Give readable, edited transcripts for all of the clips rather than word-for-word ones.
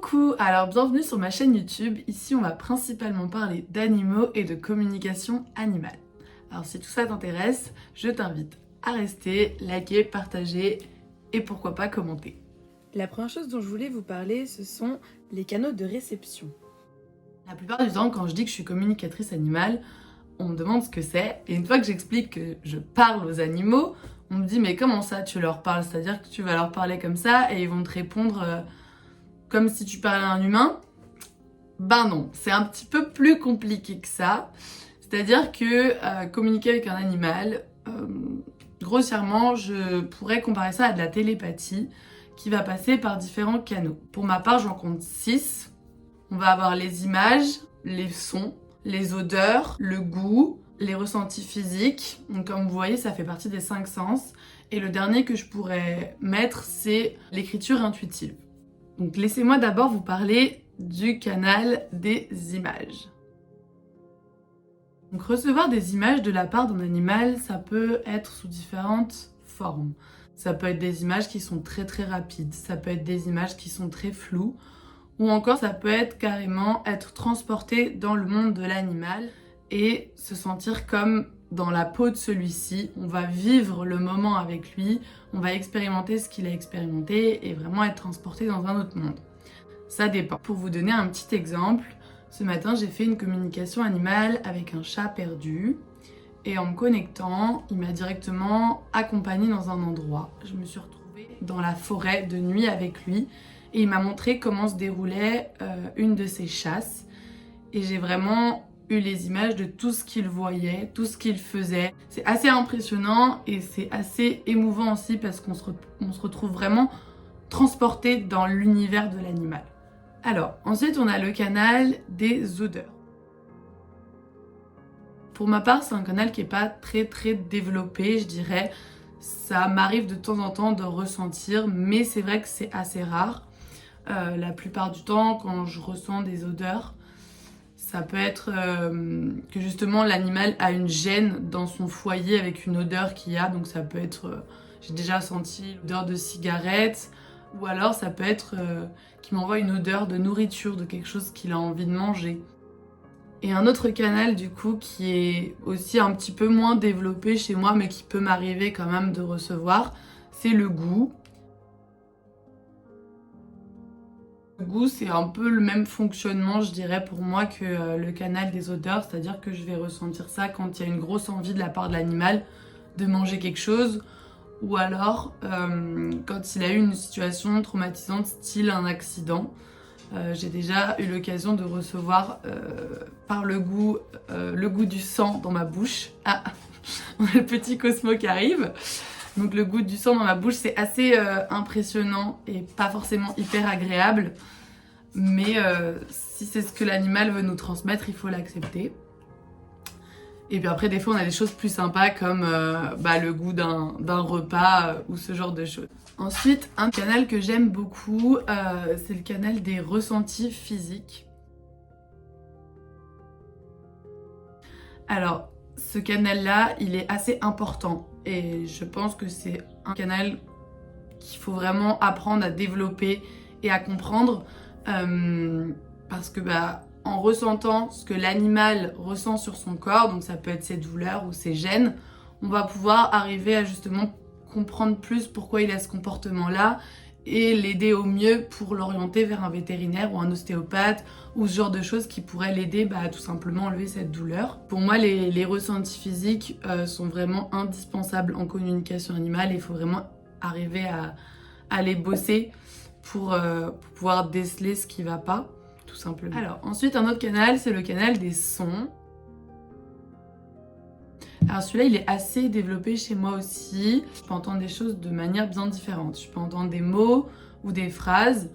Coucou, alors bienvenue sur ma chaîne YouTube. Ici on va principalement parler d'animaux et de communication animale. Alors si tout ça t'intéresse, je t'invite à rester, liker, partager et pourquoi pas commenter. La première chose dont je voulais vous parler, ce sont les canaux de réception. La plupart du temps quand je dis que je suis communicatrice animale, on me demande ce que c'est et une fois que j'explique que je parle aux animaux, on me dit mais comment ça tu leur parles? C'est-à-dire que tu vas leur parler comme ça et ils vont te répondre comme si tu parlais à un humain? Ben non, c'est un petit peu plus compliqué que ça. C'est-à-dire que communiquer avec un animal, grossièrement, je pourrais comparer ça à de la télépathie qui va passer par différents canaux. Pour ma part, j'en compte 6. On va avoir les images, les sons, les odeurs, le goût, les ressentis physiques. Donc comme vous voyez, ça fait partie des 5 sens. Et le dernier que je pourrais mettre, c'est l'écriture intuitive. Donc laissez-moi d'abord vous parler du canal des images. Donc recevoir des images de la part d'un animal, ça peut être sous différentes formes. Ça peut être des images qui sont très rapides, ça peut être des images qui sont très floues, ou encore ça peut être carrément être transporté dans le monde de l'animal et se sentir comme dans la peau de celui-ci. On va vivre le moment avec lui, on va expérimenter ce qu'il a expérimenté et vraiment être transporté dans un autre monde. Ça dépend. Pour vous donner un petit exemple, ce matin j'ai fait une communication animale avec un chat perdu et en me connectant, il m'a directement accompagnée dans un endroit. Je me suis retrouvée dans la forêt de nuit avec lui et il m'a montré comment se déroulait une de ses chasses et j'ai vraiment eu les images de tout ce qu'il voyait, tout ce qu'il faisait. C'est assez impressionnant et c'est assez émouvant aussi parce qu'on se retrouve vraiment transporté dans l'univers de l'animal. Alors, ensuite on a le canal des odeurs. Pour ma part, c'est un canal qui n'est pas très développé, je dirais. Ça m'arrive de temps en temps de ressentir, mais c'est vrai que c'est assez rare. La plupart du temps, quand je ressens des odeurs, ça peut être que justement l'animal a une gêne dans son foyer avec une odeur qu'il y a. Donc ça peut être, j'ai déjà senti l'odeur de cigarette, ou alors ça peut être qu'il m'envoie une odeur de nourriture, de quelque chose qu'il a envie de manger. Et un autre canal du coup qui est aussi un petit peu moins développé chez moi mais qui peut m'arriver quand même de recevoir, c'est le goût. Le goût, c'est un peu le même fonctionnement, je dirais, pour moi que le canal des odeurs, c'est-à-dire que je vais ressentir ça quand il y a une grosse envie de la part de l'animal de manger quelque chose, ou alors quand il a eu une situation traumatisante, style un accident. J'ai déjà eu l'occasion de recevoir par le goût du sang dans ma bouche. Ah, on a le petit Cosmo qui arrive. Donc le goût du sang dans ma bouche, c'est assez impressionnant et pas forcément hyper agréable. Mais si c'est ce que l'animal veut nous transmettre, il faut l'accepter. Et puis après, des fois, on a des choses plus sympas comme le goût d'un repas ou ce genre de choses. Ensuite, un canal que j'aime beaucoup, c'est le canal des ressentis physiques. Alors, ce canal-là, il est assez important et je pense que c'est un canal qu'il faut vraiment apprendre à développer et à comprendre parce que en ressentant ce que l'animal ressent sur son corps, donc ça peut être ses douleurs ou ses gènes, on va pouvoir arriver à justement comprendre plus pourquoi il a ce comportement-là et l'aider au mieux pour l'orienter vers un vétérinaire ou un ostéopathe ou ce genre de choses qui pourraient l'aider à tout simplement enlever cette douleur. Pour moi, les ressentis physiques sont vraiment indispensables en communication animale et il faut vraiment arriver à les bosser pour pouvoir déceler ce qui va pas, tout simplement. Alors ensuite, un autre canal, c'est le canal des sons. Alors celui-là, il est assez développé chez moi aussi. Je peux entendre des choses de manière bien différente. Je peux entendre des mots ou des phrases.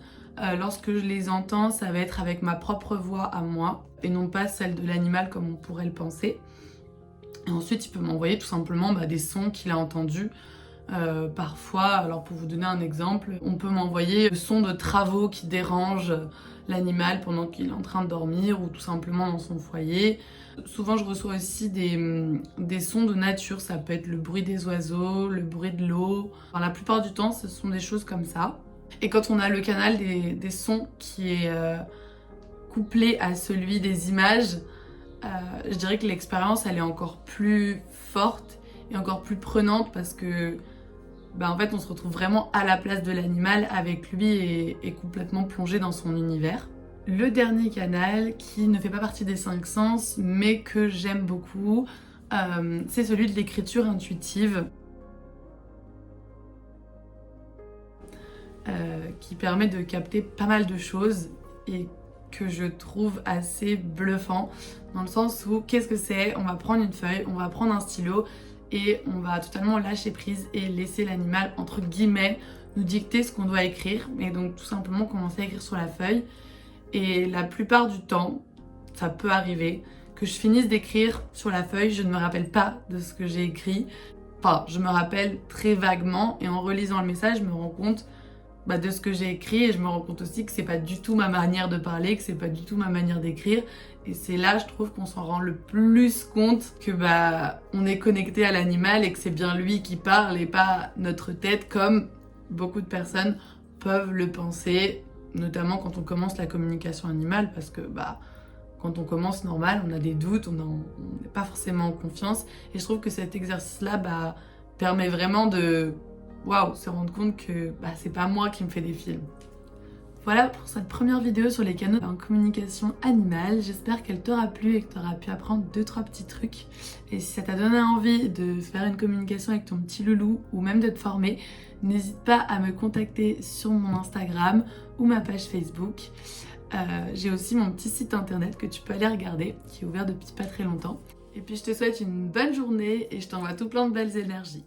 Lorsque je les entends, ça va être avec ma propre voix à moi et non pas celle de l'animal comme on pourrait le penser. Et ensuite, il peut m'envoyer tout simplement des sons qu'il a entendus. Parfois, alors pour vous donner un exemple, on peut m'envoyer le son de travaux qui dérangent l'animal pendant qu'il est en train de dormir ou tout simplement dans son foyer. Souvent je reçois aussi des sons de nature, ça peut être le bruit des oiseaux, le bruit de l'eau. Enfin, la plupart du temps ce sont des choses comme ça. Et quand on a le canal des sons qui est couplé à celui des images, je dirais que l'expérience elle est encore plus forte et encore plus prenante parce que en fait on se retrouve vraiment à la place de l'animal avec lui et complètement plongé dans son univers. Le dernier canal qui ne fait pas partie des 5 sens mais que j'aime beaucoup, c'est celui de l'écriture intuitive. Qui permet de capter pas mal de choses et que je trouve assez bluffant dans le sens où qu'est-ce que c'est? On va prendre une feuille, on va prendre un stylo et on va totalement lâcher prise et laisser l'animal entre guillemets nous dicter ce qu'on doit écrire et donc tout simplement commencer à écrire sur la feuille. Et la plupart du temps, ça peut arriver que je finisse d'écrire sur la feuille, je ne me rappelle pas de ce que j'ai écrit. Enfin, je me rappelle très vaguement et en relisant le message, je me rends compte de ce que j'ai écrit et je me rends compte aussi que c'est pas du tout ma manière de parler, que c'est pas du tout ma manière d'écrire. Et c'est là, je trouve, qu'on s'en rend le plus compte que on est connecté à l'animal et que c'est bien lui qui parle et pas notre tête comme beaucoup de personnes peuvent le penser, notamment quand on commence la communication animale parce que quand on commence normal, on a des doutes, on n'est pas forcément en confiance. Et je trouve que cet exercice-là permet vraiment de se rendre compte que c'est pas moi qui me fais des films. Voilà pour cette première vidéo sur les canaux en communication animale. J'espère qu'elle t'aura plu et que tu auras pu apprendre 2-3 petits trucs. Et si ça t'a donné envie de faire une communication avec ton petit loulou ou même de te former, n'hésite pas à me contacter sur mon Instagram ou ma page Facebook. J'ai aussi mon petit site internet que tu peux aller regarder, qui est ouvert depuis pas très longtemps. Et puis je te souhaite une bonne journée et je t'envoie tout plein de belles énergies.